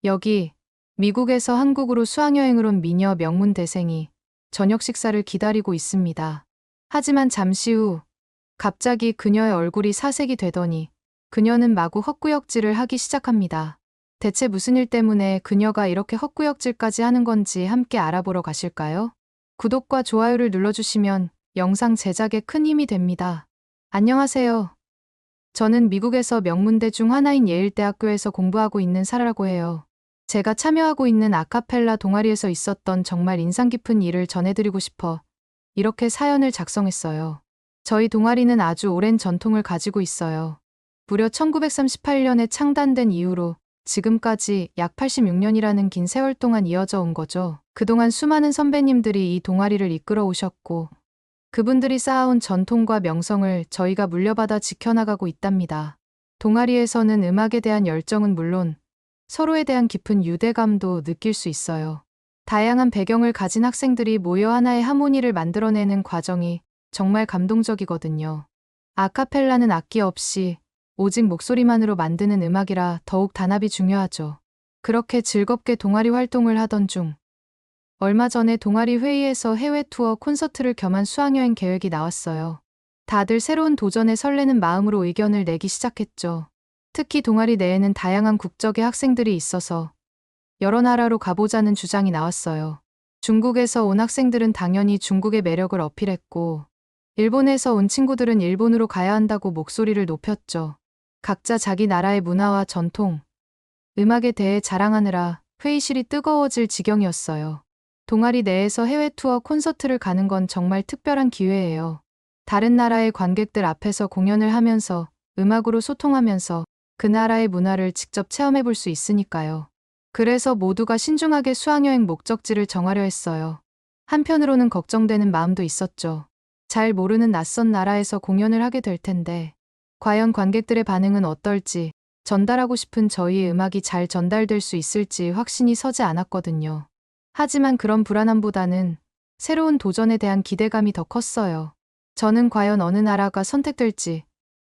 여기 미국에서 한국으로 수학여행을 온 미녀 명문대생이 저녁 식사를 기다리고 있습니다. 하지만 잠시 후 갑자기 그녀의 얼굴이 사색이 되더니 그녀는 마구 헛구역질을 하기 시작합니다. 대체 무슨 일 때문에 그녀가 이렇게 헛구역질까지 하는 건지 함께 알아보러 가실까요? 구독과 좋아요를 눌러주시면 영상 제작에 큰 힘이 됩니다. 안녕하세요. 저는 미국에서 명문대 중 하나인 예일대학교에서 공부하고 있는 사라라고 해요. 제가 참여하고 있는 아카펠라 동아리에서 있었던 정말 인상 깊은 일을 전해드리고 싶어 이렇게 사연을 작성했어요. 저희 동아리는 아주 오랜 전통을 가지고 있어요. 무려 1938년에 창단된 이후로 지금까지 약 86년이라는 긴 세월 동안 이어져 온 거죠. 그동안 수많은 선배님들이 이 동아리를 이끌어 오셨고 그분들이 쌓아온 전통과 명성을 저희가 물려받아 지켜나가고 있답니다. 동아리에서는 음악에 대한 열정은 물론 서로에 대한 깊은 유대감도 느낄 수 있어요. 다양한 배경을 가진 학생들이 모여 하나의 하모니를 만들어내는 과정이 정말 감동적이거든요. 아카펠라는 악기 없이 오직 목소리만으로 만드는 음악이라 더욱 단합이 중요하죠. 그렇게 즐겁게 동아리 활동을 하던 중 얼마 전에 동아리 회의에서 해외 투어 콘서트를 겸한 수학여행 계획이 나왔어요. 다들 새로운 도전에 설레는 마음으로 의견을 내기 시작했죠. 특히 동아리 내에는 다양한 국적의 학생들이 있어서 여러 나라로 가보자는 주장이 나왔어요. 중국에서 온 학생들은 당연히 중국의 매력을 어필했고 일본에서 온 친구들은 일본으로 가야 한다고 목소리를 높였죠. 각자 자기 나라의 문화와 전통, 음악에 대해 자랑하느라 회의실이 뜨거워질 지경이었어요. 동아리 내에서 해외 투어 콘서트를 가는 건 정말 특별한 기회예요. 다른 나라의 관객들 앞에서 공연을 하면서 음악으로 소통하면서 그 나라의 문화를 직접 체험해 볼 수 있으니까요. 그래서 모두가 신중하게 수학여행 목적지를 정하려 했어요. 한편으로는 걱정되는 마음도 있었죠. 잘 모르는 낯선 나라에서 공연을 하게 될 텐데 과연 관객들의 반응은 어떨지, 전달하고 싶은 저희의 음악이 잘 전달될 수 있을지 확신이 서지 않았거든요. 하지만 그런 불안함보다는 새로운 도전에 대한 기대감이 더 컸어요. 저는 과연 어느 나라가 선택될지,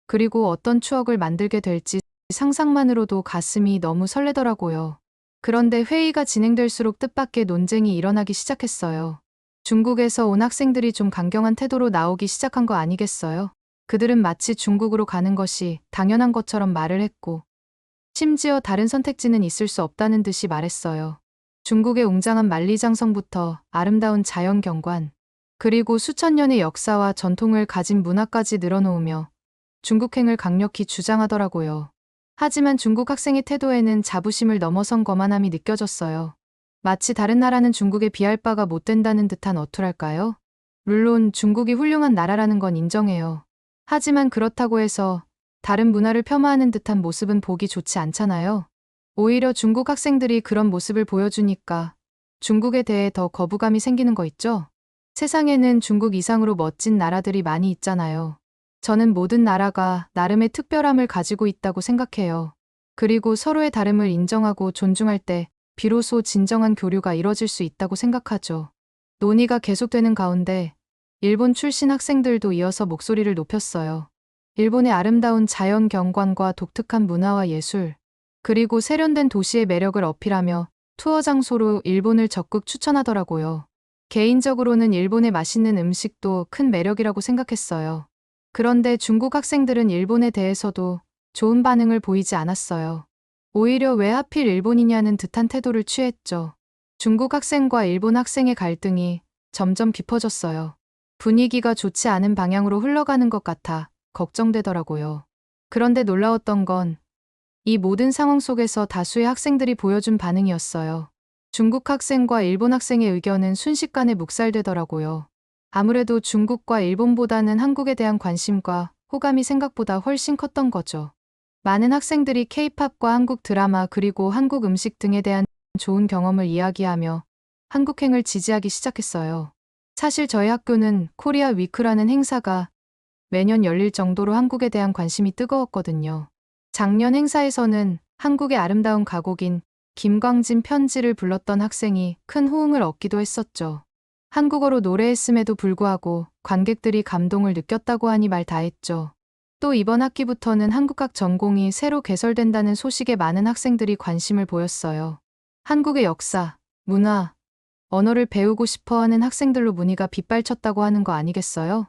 그리고 어떤 추억을 만들게 될지 상상만으로도 가슴이 너무 설레더라고요. 그런데 회의가 진행될수록 뜻밖의 논쟁이 일어나기 시작했어요. 중국에서 온 학생들이 좀 강경한 태도로 나오기 시작한 거 아니겠어요? 그들은 마치 중국으로 가는 것이 당연한 것처럼 말을 했고, 심지어 다른 선택지는 있을 수 없다는 듯이 말했어요. 중국의 웅장한 만리장성부터 아름다운 자연 경관, 그리고 수천 년의 역사와 전통을 가진 문화까지 늘어놓으며 중국행을 강력히 주장하더라고요. 하지만 중국 학생의 태도에는 자부심을 넘어선 거만함이 느껴졌어요. 마치 다른 나라는 중국에 비할 바가 못 된다는 듯한 어투랄까요? 물론 중국이 훌륭한 나라라는 건 인정해요. 하지만 그렇다고 해서 다른 문화를 폄하하는 듯한 모습은 보기 좋지 않잖아요. 오히려 중국 학생들이 그런 모습을 보여주니까 중국에 대해 더 거부감이 생기는 거 있죠? 세상에는 중국 이상으로 멋진 나라들이 많이 있잖아요. 저는 모든 나라가 나름의 특별함을 가지고 있다고 생각해요. 그리고 서로의 다름을 인정하고 존중할 때 비로소 진정한 교류가 이뤄질 수 있다고 생각하죠. 논의가 계속되는 가운데 일본 출신 학생들도 이어서 목소리를 높였어요. 일본의 아름다운 자연 경관과 독특한 문화와 예술, 그리고 세련된 도시의 매력을 어필하며 투어 장소로 일본을 적극 추천하더라고요. 개인적으로는 일본의 맛있는 음식도 큰 매력이라고 생각했어요. 그런데 중국 학생들은 일본에 대해서도 좋은 반응을 보이지 않았어요. 오히려 왜 하필 일본이냐는 듯한 태도를 취했죠. 중국 학생과 일본 학생의 갈등이 점점 깊어졌어요. 분위기가 좋지 않은 방향으로 흘러가는 것 같아 걱정되더라고요. 그런데 놀라웠던 건 이 모든 상황 속에서 다수의 학생들이 보여준 반응이었어요. 중국 학생과 일본 학생의 의견은 순식간에 묵살되더라고요. 아무래도 중국과 일본보다는 한국에 대한 관심과 호감이 생각보다 훨씬 컸던 거죠. 많은 학생들이 K-팝과 한국 드라마 그리고 한국 음식 등에 대한 좋은 경험을 이야기하며 한국행을 지지하기 시작했어요. 사실 저희 학교는 코리아 위크라는 행사가 매년 열릴 정도로 한국에 대한 관심이 뜨거웠거든요. 작년 행사에서는 한국의 아름다운 가곡인 김광진 편지를 불렀던 학생이 큰 호응을 얻기도 했었죠. 한국어로 노래했음에도 불구하고 관객들이 감동을 느꼈다고 하니 말 다했죠. 또 이번 학기부터는 한국학 전공이 새로 개설된다는 소식에 많은 학생들이 관심을 보였어요. 한국의 역사, 문화, 언어를 배우고 싶어 하는 학생들로 문의가 빗발쳤다고 하는 거 아니겠어요?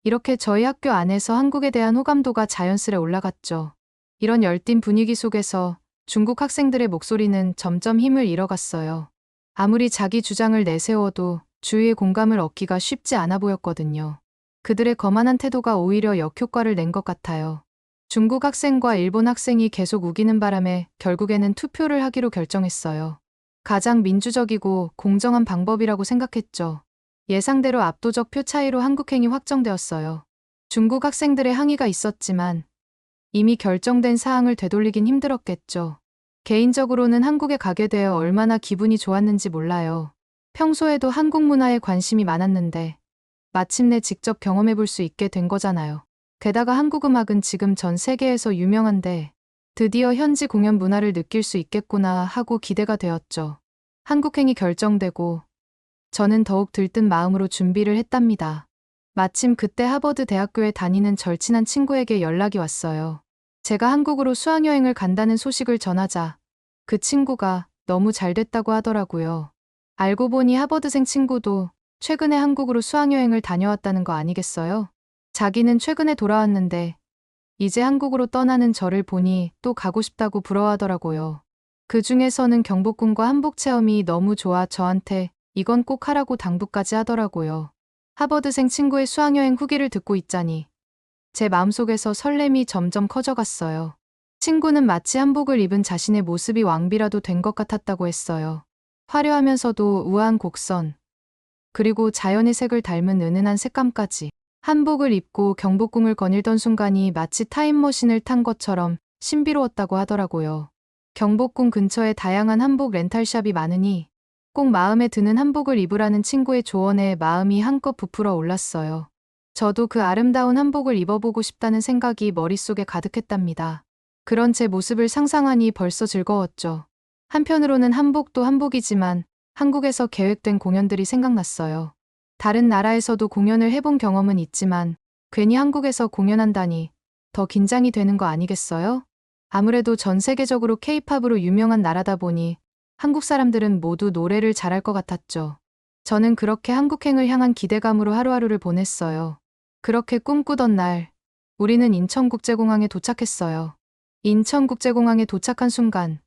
이렇게 저희 학교 안에서 한국에 대한 호감도가 자연스레 올라갔죠. 이런 열띤 분위기 속에서 중국 학생들의 목소리는 점점 힘을 잃어갔어요. 아무리 자기 주장을 내세워도 주위의 공감을 얻기가 쉽지 않아 보였거든요. 그들의 거만한 태도가 오히려 역효과를 낸 것 같아요. 중국 학생과 일본 학생이 계속 우기는 바람에 결국에는 투표를 하기로 결정했어요. 가장 민주적이고 공정한 방법이라고 생각했죠. 예상대로 압도적 표 차이로 한국행이 확정되었어요. 중국 학생들의 항의가 있었지만 이미 결정된 사항을 되돌리긴 힘들었겠죠. 개인적으로는 한국에 가게 되어 얼마나 기분이 좋았는지 몰라요. 평소에도 한국 문화에 관심이 많았는데 마침내 직접 경험해 볼 수 있게 된 거잖아요. 게다가 한국 음악은 지금 전 세계에서 유명한데 드디어 현지 공연 문화를 느낄 수 있겠구나 하고 기대가 되었죠. 한국행이 결정되고 저는 더욱 들뜬 마음으로 준비를 했답니다. 마침 그때 하버드 대학교에 다니는 절친한 친구에게 연락이 왔어요. 제가 한국으로 수학여행을 간다는 소식을 전하자 그 친구가 너무 잘 됐다고 하더라고요. 알고 보니 하버드생 친구도 최근에 한국으로 수학여행을 다녀왔다는 거 아니겠어요? 자기는 최근에 돌아왔는데 이제 한국으로 떠나는 저를 보니 또 가고 싶다고 부러워하더라고요. 그 중에서는 경복궁과 한복 체험이 너무 좋아 저한테 이건 꼭 하라고 당부까지 하더라고요. 하버드생 친구의 수학여행 후기를 듣고 있자니 제 마음속에서 설렘이 점점 커져갔어요. 친구는 마치 한복을 입은 자신의 모습이 왕비라도 된 것 같았다고 했어요. 화려하면서도 우아한 곡선, 그리고 자연의 색을 닮은 은은한 색감까지. 한복을 입고 경복궁을 거닐던 순간이 마치 타임머신을 탄 것처럼 신비로웠다고 하더라고요. 경복궁 근처에 다양한 한복 렌탈샵이 많으니 꼭 마음에 드는 한복을 입으라는 친구의 조언에 마음이 한껏 부풀어 올랐어요. 저도 그 아름다운 한복을 입어보고 싶다는 생각이 머릿속에 가득했답니다. 그런 제 모습을 상상하니 벌써 즐거웠죠. 한편으로는 한복도 한복이지만 한국에서 계획된 공연들이 생각났어요. 다른 나라에서도 공연을 해본 경험은 있지만 괜히 한국에서 공연한다니 더 긴장이 되는 거 아니겠어요? 아무래도 전 세계적으로 K-팝으로 유명한 나라다 보니 한국 사람들은 모두 노래를 잘할 것 같았죠. 저는 그렇게 한국행을 향한 기대감으로 하루하루를 보냈어요. 그렇게 꿈꾸던 날, 우리는 인천국제공항에 도착했어요. 인천국제공항에 도착한 순간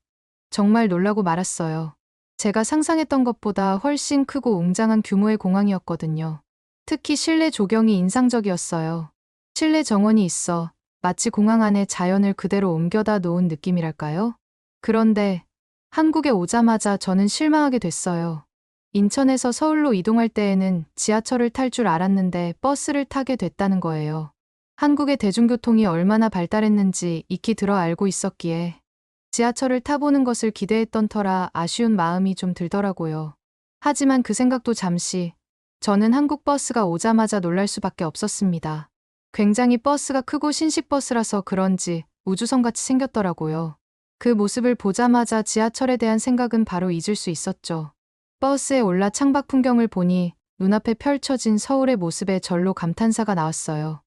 정말 놀라고 말았어요. 제가 상상했던 것보다 훨씬 크고 웅장한 규모의 공항이었거든요. 특히 실내 조경이 인상적이었어요. 실내 정원이 있어 마치 공항 안에 자연을 그대로 옮겨다 놓은 느낌이랄까요? 그런데 한국에 오자마자 저는 실망하게 됐어요. 인천에서 서울로 이동할 때에는 지하철을 탈 줄 알았는데 버스를 타게 됐다는 거예요. 한국의 대중교통이 얼마나 발달했는지 익히 들어 알고 있었기에 지하철을 타보는 것을 기대했던 터라 아쉬운 마음이 좀 들더라고요. 하지만 그 생각도 잠시, 저는 한국 버스가 오자마자 놀랄 수밖에 없었습니다. 굉장히 버스가 크고 신식 버스라서 그런지 우주선같이 생겼더라고요. 그 모습을 보자마자 지하철에 대한 생각은 바로 잊을 수 있었죠. 버스에 올라 창밖 풍경을 보니 눈앞에 펼쳐진 서울의 모습에 절로 감탄사가 나왔어요.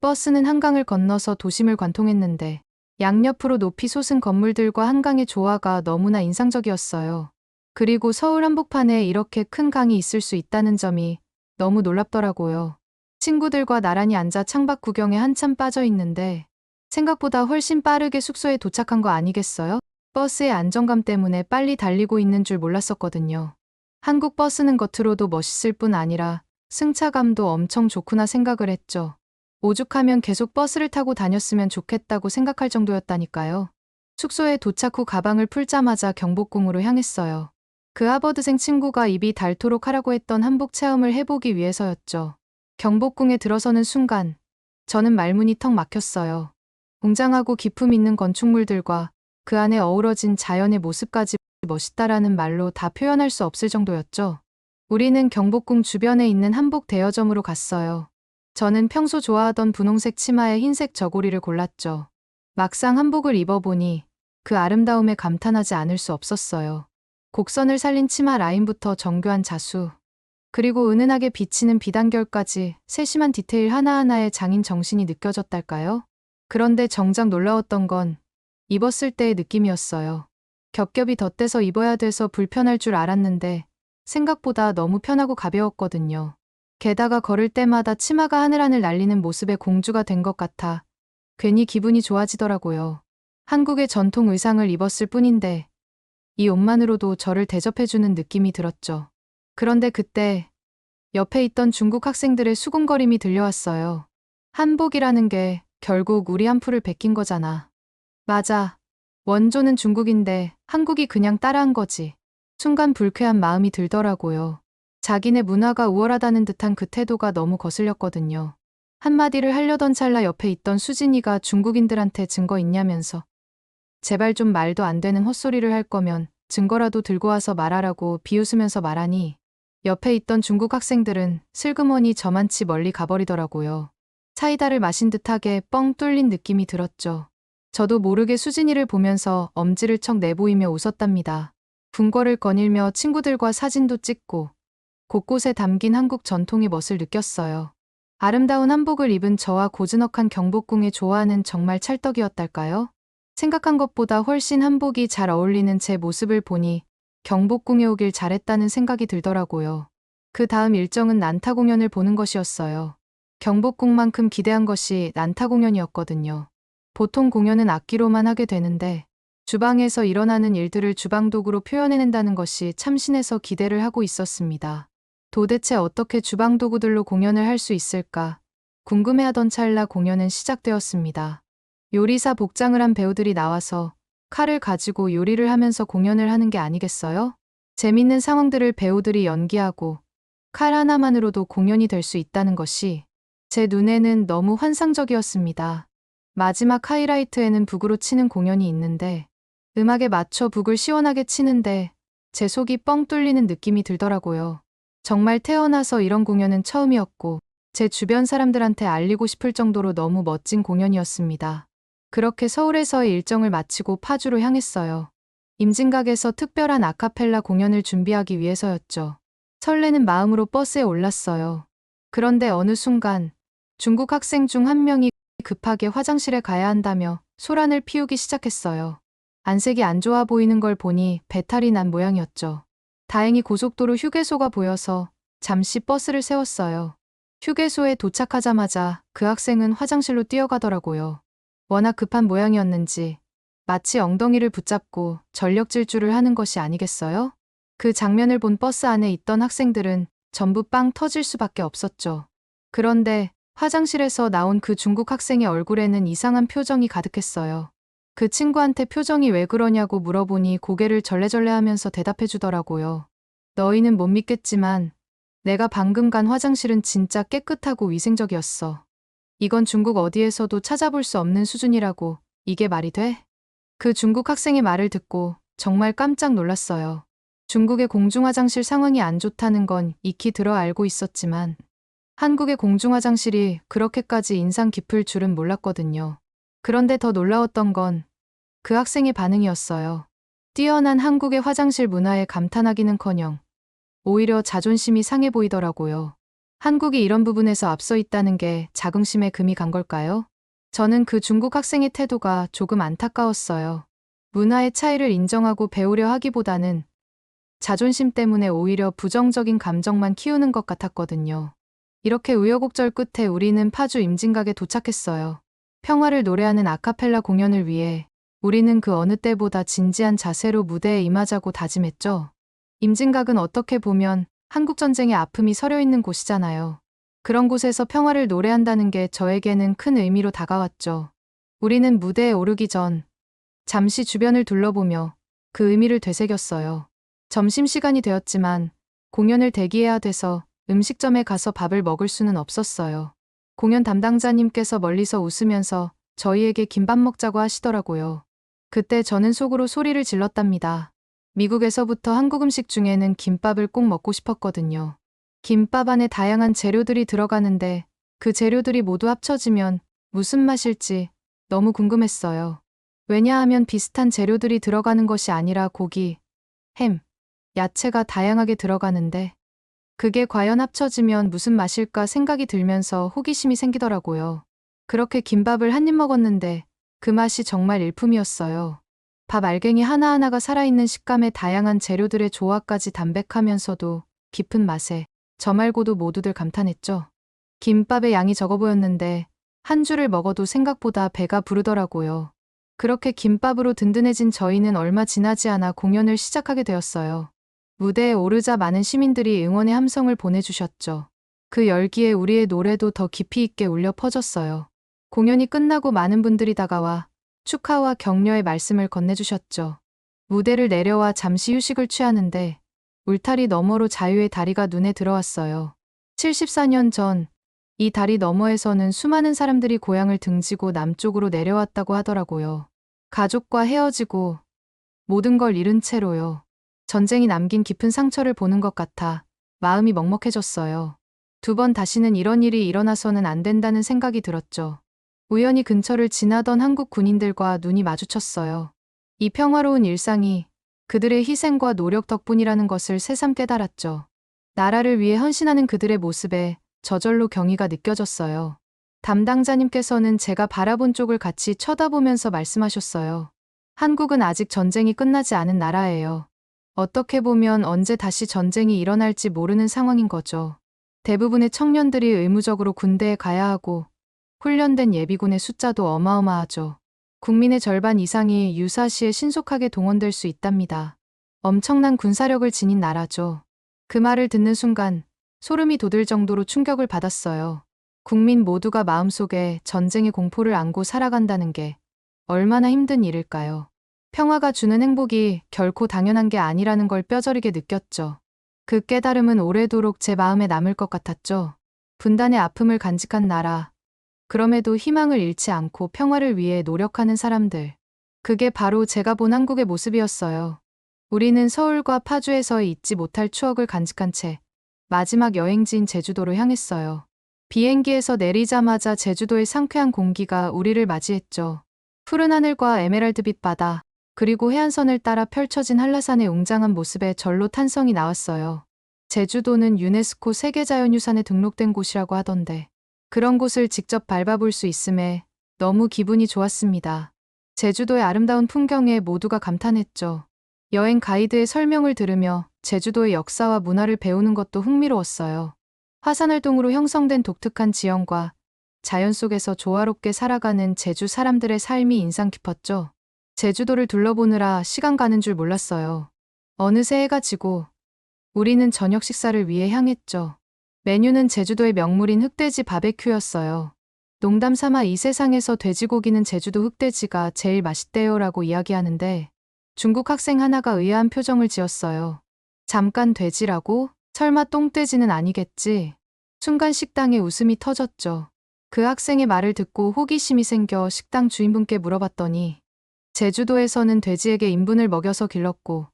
버스는 한강을 건너서 도심을 관통했는데 양옆으로 높이 솟은 건물들과 한강의 조화가 너무나 인상적이었어요. 그리고 서울 한복판에 이렇게 큰 강이 있을 수 있다는 점이 너무 놀랍더라고요. 친구들과 나란히 앉아 창밖 구경에 한참 빠져 있는데 생각보다 훨씬 빠르게 숙소에 도착한 거 아니겠어요? 버스의 안정감 때문에 빨리 달리고 있는 줄 몰랐었거든요. 한국 버스는 겉으로도 멋있을 뿐 아니라 승차감도 엄청 좋구나 생각을 했죠. 오죽하면 계속 버스를 타고 다녔으면 좋겠다고 생각할 정도였다니까요. 숙소에 도착 후 가방을 풀자마자 경복궁으로 향했어요. 그 하버드생 친구가 입이 닳도록 하라고 했던 한복 체험을 해보기 위해서였죠. 경복궁에 들어서는 순간 저는 말문이 턱 막혔어요. 웅장하고 기품 있는 건축물들과 그 안에 어우러진 자연의 모습까지 멋있다라는 말로 다 표현할 수 없을 정도였죠. 우리는 경복궁 주변에 있는 한복 대여점으로 갔어요. 저는 평소 좋아하던 분홍색 치마에 흰색 저고리를 골랐죠. 막상 한복을 입어보니 그 아름다움에 감탄하지 않을 수 없었어요. 곡선을 살린 치마 라인부터 정교한 자수, 그리고 은은하게 비치는 비단결까지 세심한 디테일 하나하나에 장인 정신이 느껴졌달까요? 그런데 정작 놀라웠던 건 입었을 때의 느낌이었어요. 겹겹이 덧대서 입어야 돼서 불편할 줄 알았는데 생각보다 너무 편하고 가벼웠거든요. 게다가 걸을 때마다 치마가 하늘하늘 날리는 모습에 공주가 된 것 같아 괜히 기분이 좋아지더라고요. 한국의 전통 의상을 입었을 뿐인데 이 옷만으로도 저를 대접해주는 느낌이 들었죠. 그런데 그때 옆에 있던 중국 학생들의 수군거림이 들려왔어요. 한복이라는 게 결국 우리 한풀을 베낀 거잖아. 맞아. 원조는 중국인데 한국이 그냥 따라한 거지. 순간 불쾌한 마음이 들더라고요. 자기네 문화가 우월하다는 듯한 그 태도가 너무 거슬렸거든요. 한마디를 하려던 찰나 옆에 있던 수진이가 중국인들한테 증거 있냐면서 제발 좀 말도 안 되는 헛소리를 할 거면 증거라도 들고 와서 말하라고 비웃으면서 말하니 옆에 있던 중국 학생들은 슬그머니 저만치 멀리 가버리더라고요. 사이다를 마신 듯하게 뻥 뚫린 느낌이 들었죠. 저도 모르게 수진이를 보면서 엄지를 척 내보이며 웃었답니다. 궁궐을 거닐며 친구들과 사진도 찍고 곳곳에 담긴 한국 전통의 멋을 느꼈어요. 아름다운 한복을 입은 저와 고즈넉한 경복궁의 조화는 정말 찰떡이었달까요? 생각한 것보다 훨씬 한복이 잘 어울리는 제 모습을 보니 경복궁에 오길 잘했다는 생각이 들더라고요. 그 다음 일정은 난타 공연을 보는 것이었어요. 경복궁만큼 기대한 것이 난타 공연이었거든요. 보통 공연은 악기로만 하게 되는데 주방에서 일어나는 일들을 주방도구로 표현해낸다는 것이 참신해서 기대를 하고 있었습니다. 도대체 어떻게 주방도구들로 공연을 할 수 있을까 궁금해하던 찰나 공연은 시작되었습니다. 요리사 복장을 한 배우들이 나와서 칼을 가지고 요리를 하면서 공연을 하는 게 아니겠어요? 재밌는 상황들을 배우들이 연기하고 칼 하나만으로도 공연이 될 수 있다는 것이 제 눈에는 너무 환상적이었습니다. 마지막 하이라이트에는 북으로 치는 공연이 있는데 음악에 맞춰 북을 시원하게 치는데 제 속이 뻥 뚫리는 느낌이 들더라고요. 정말 태어나서 이런 공연은 처음이었고 제 주변 사람들한테 알리고 싶을 정도로 너무 멋진 공연이었습니다. 그렇게 서울에서의 일정을 마치고 파주로 향했어요. 임진각에서 특별한 아카펠라 공연을 준비하기 위해서였죠. 설레는 마음으로 버스에 올랐어요. 그런데 어느 순간 중국 학생 중 한 명이 급하게 화장실에 가야 한다며 소란을 피우기 시작했어요. 안색이 안 좋아 보이는 걸 보니 배탈이 난 모양이었죠. 다행히 고속도로 휴게소가 보여서 잠시 버스를 세웠어요. 휴게소에 도착하자마자 그 학생은 화장실로 뛰어가더라고요. 워낙 급한 모양이었는지 마치 엉덩이를 붙잡고 전력 질주를 하는 것이 아니겠어요? 그 장면을 본 버스 안에 있던 학생들은 전부 빵 터질 수밖에 없었죠. 그런데 화장실에서 나온 그 중국 학생의 얼굴에는 이상한 표정이 가득했어요. 그 친구한테 표정이 왜 그러냐고 물어보니 고개를 절레절레 하면서 대답해 주더라고요. 너희는 못 믿겠지만 내가 방금 간 화장실은 진짜 깨끗하고 위생적이었어. 이건 중국 어디에서도 찾아볼 수 없는 수준이라고. 이게 말이 돼? 그 중국 학생의 말을 듣고 정말 깜짝 놀랐어요. 중국의 공중화장실 상황이 안 좋다는 건 익히 들어 알고 있었지만 한국의 공중화장실이 그렇게까지 인상 깊을 줄은 몰랐거든요. 그런데 더 놀라웠던 건 그 학생의 반응이었어요. 뛰어난 한국의 화장실 문화에 감탄하기는커녕 오히려 자존심이 상해 보이더라고요. 한국이 이런 부분에서 앞서 있다는 게 자긍심에 금이 간 걸까요? 저는 그 중국 학생의 태도가 조금 안타까웠어요. 문화의 차이를 인정하고 배우려 하기보다는 자존심 때문에 오히려 부정적인 감정만 키우는 것 같았거든요. 이렇게 우여곡절 끝에 우리는 파주 임진각에 도착했어요. 평화를 노래하는 아카펠라 공연을 위해 우리는 그 어느 때보다 진지한 자세로 무대에 임하자고 다짐했죠. 임진각은 어떻게 보면 한국전쟁의 아픔이 서려 있는 곳이잖아요. 그런 곳에서 평화를 노래한다는 게 저에게는 큰 의미로 다가왔죠. 우리는 무대에 오르기 전 잠시 주변을 둘러보며 그 의미를 되새겼어요. 점심시간이 되었지만 공연을 대기해야 돼서 음식점에 가서 밥을 먹을 수는 없었어요. 공연 담당자님께서 멀리서 웃으면서 저희에게 김밥 먹자고 하시더라고요. 그때 저는 속으로 소리를 질렀답니다. 미국에서부터 한국 음식 중에는 김밥을 꼭 먹고 싶었거든요. 김밥 안에 다양한 재료들이 들어가는데 그 재료들이 모두 합쳐지면 무슨 맛일지 너무 궁금했어요. 왜냐하면 비슷한 재료들이 들어가는 것이 아니라 고기, 햄, 야채가 다양하게 들어가는데 그게 과연 합쳐지면 무슨 맛일까 생각이 들면서 호기심이 생기더라고요. 그렇게 김밥을 한 입 먹었는데 그 맛이 정말 일품이었어요. 밥 알갱이 하나하나가 살아있는 식감에 다양한 재료들의 조화까지 담백하면서도 깊은 맛에 저 말고도 모두들 감탄했죠. 김밥의 양이 적어 보였는데 한 줄을 먹어도 생각보다 배가 부르더라고요. 그렇게 김밥으로 든든해진 저희는 얼마 지나지 않아 공연을 시작하게 되었어요. 무대에 오르자 많은 시민들이 응원의 함성을 보내주셨죠. 그 열기에 우리의 노래도 더 깊이 있게 울려 퍼졌어요. 공연이 끝나고 많은 분들이 다가와 축하와 격려의 말씀을 건네주셨죠. 무대를 내려와 잠시 휴식을 취하는데 울타리 너머로 자유의 다리가 눈에 들어왔어요. 74년 전, 이 다리 너머에서는 수많은 사람들이 고향을 등지고 남쪽으로 내려왔다고 하더라고요. 가족과 헤어지고 모든 걸 잃은 채로요. 전쟁이 남긴 깊은 상처를 보는 것 같아 마음이 먹먹해졌어요. 두 번 다시는 이런 일이 일어나서는 안 된다는 생각이 들었죠. 우연히 근처를 지나던 한국 군인들과 눈이 마주쳤어요. 이 평화로운 일상이 그들의 희생과 노력 덕분이라는 것을 새삼 깨달았죠. 나라를 위해 헌신하는 그들의 모습에 저절로 경의가 느껴졌어요. 담당자님께서는 제가 바라본 쪽을 같이 쳐다보면서 말씀하셨어요. 한국은 아직 전쟁이 끝나지 않은 나라예요. 어떻게 보면 언제 다시 전쟁이 일어날지 모르는 상황인 거죠. 대부분의 청년들이 의무적으로 군대에 가야 하고 훈련된 예비군의 숫자도 어마어마하죠. 국민의 절반 이상이 유사시에 신속하게 동원될 수 있답니다. 엄청난 군사력을 지닌 나라죠. 그 말을 듣는 순간 소름이 돋을 정도로 충격을 받았어요. 국민 모두가 마음속에 전쟁의 공포를 안고 살아간다는 게 얼마나 힘든 일일까요? 평화가 주는 행복이 결코 당연한 게 아니라는 걸 뼈저리게 느꼈죠. 그 깨달음은 오래도록 제 마음에 남을 것 같았죠. 분단의 아픔을 간직한 나라, 그럼에도 희망을 잃지 않고 평화를 위해 노력하는 사람들. 그게 바로 제가 본 한국의 모습이었어요. 우리는 서울과 파주에서의 잊지 못할 추억을 간직한 채 마지막 여행지인 제주도로 향했어요. 비행기에서 내리자마자 제주도의 상쾌한 공기가 우리를 맞이했죠. 푸른 하늘과 에메랄드빛 바다, 그리고 해안선을 따라 펼쳐진 한라산의 웅장한 모습에 절로 탄성이 나왔어요. 제주도는 유네스코 세계자연유산에 등록된 곳이라고 하던데 그런 곳을 직접 밟아볼 수 있음에 너무 기분이 좋았습니다. 제주도의 아름다운 풍경에 모두가 감탄했죠. 여행 가이드의 설명을 들으며 제주도의 역사와 문화를 배우는 것도 흥미로웠어요. 화산활동으로 형성된 독특한 지형과 자연 속에서 조화롭게 살아가는 제주 사람들의 삶이 인상 깊었죠. 제주도를 둘러보느라 시간 가는 줄 몰랐어요. 어느새 해가 지고 우리는 저녁 식사를 위해 향했죠. 메뉴는 제주도의 명물인 흑돼지 바베큐였어요. 농담 삼아 이 세상에서 돼지고기는 제주도 흑돼지가 제일 맛있대요라고 이야기하는데 중국 학생 하나가 의아한 표정을 지었어요. 잠깐 돼지라고? 설마 똥돼지는 아니겠지? 순간 식당에 웃음이 터졌죠. 그 학생의 말을 듣고 호기심이 생겨 식당 주인분께 물어봤더니 제주도에서는 돼지에게 인분을 먹여서 길렀고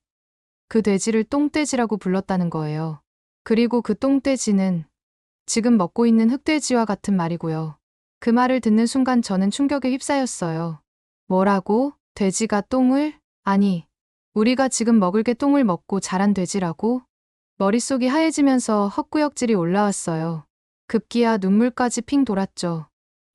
그 돼지를 똥돼지라고 불렀다는 거예요. 그리고 그 똥돼지는 지금 먹고 있는 흑돼지와 같은 말이고요. 그 말을 듣는 순간 저는 충격에 휩싸였어요. 뭐라고? 돼지가 똥을? 아니, 우리가 지금 먹을 게 똥을 먹고 자란 돼지라고? 머릿속이 하얘지면서 헛구역질이 올라왔어요. 급기야 눈물까지 핑 돌았죠.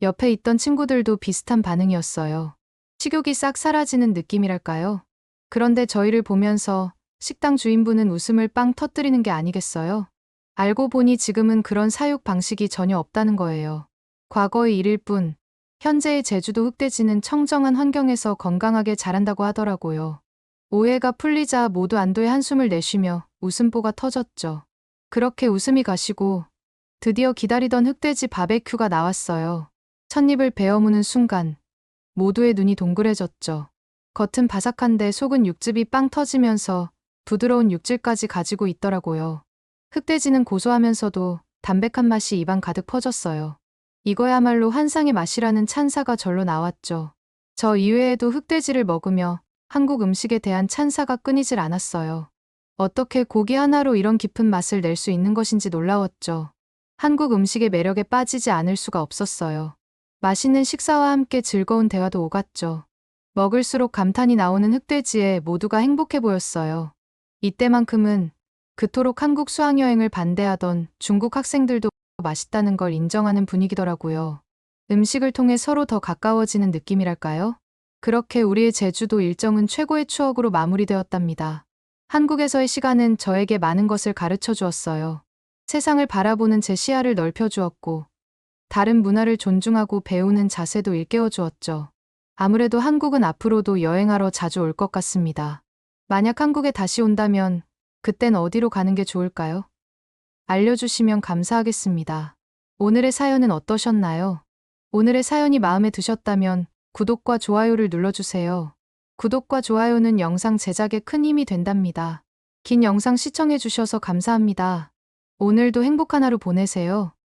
옆에 있던 친구들도 비슷한 반응이었어요. 식욕이 싹 사라지는 느낌이랄까요? 그런데 저희를 보면서 식당 주인분은 웃음을 빵 터뜨리는 게 아니겠어요? 알고 보니 지금은 그런 사육 방식이 전혀 없다는 거예요. 과거의 일일 뿐, 현재의 제주도 흑돼지는 청정한 환경에서 건강하게 자란다고 하더라고요. 오해가 풀리자 모두 안도의 한숨을 내쉬며 웃음보가 터졌죠. 그렇게 웃음이 가시고 드디어 기다리던 흑돼지 바베큐가 나왔어요. 찻입을 베어무는 순간 모두의 눈이 동그래졌죠. 겉은 바삭한데 속은 육즙이 빵 터지면서 부드러운 육질까지 가지고 있더라고요. 흑돼지는 고소하면서도 담백한 맛이 입안 가득 퍼졌어요. 이거야말로 한상의 맛이라는 찬사가 절로 나왔죠. 저 이외에도 흑돼지를 먹으며 한국 음식에 대한 찬사가 끊이질 않았어요. 어떻게 고기 하나로 이런 깊은 맛을 낼 수 있는 것인지 놀라웠죠. 한국 음식의 매력에 빠지지 않을 수가 없었어요. 맛있는 식사와 함께 즐거운 대화도 오갔죠. 먹을수록 감탄이 나오는 흑돼지에 모두가 행복해 보였어요. 이때만큼은 그토록 한국 수학여행을 반대하던 중국 학생들도 맛있다는 걸 인정하는 분위기더라고요. 음식을 통해 서로 더 가까워지는 느낌이랄까요? 그렇게 우리의 제주도 일정은 최고의 추억으로 마무리되었답니다. 한국에서의 시간은 저에게 많은 것을 가르쳐 주었어요. 세상을 바라보는 제 시야를 넓혀 주었고, 다른 문화를 존중하고 배우는 자세도 일깨워 주었죠. 아무래도 한국은 앞으로도 여행하러 자주 올 것 같습니다. 만약 한국에 다시 온다면, 그땐 어디로 가는 게 좋을까요? 알려주시면 감사하겠습니다. 오늘의 사연은 어떠셨나요? 오늘의 사연이 마음에 드셨다면 구독과 좋아요를 눌러주세요. 구독과 좋아요는 영상 제작에 큰 힘이 된답니다. 긴 영상 시청해주셔서 감사합니다. 오늘도 행복한 하루 보내세요.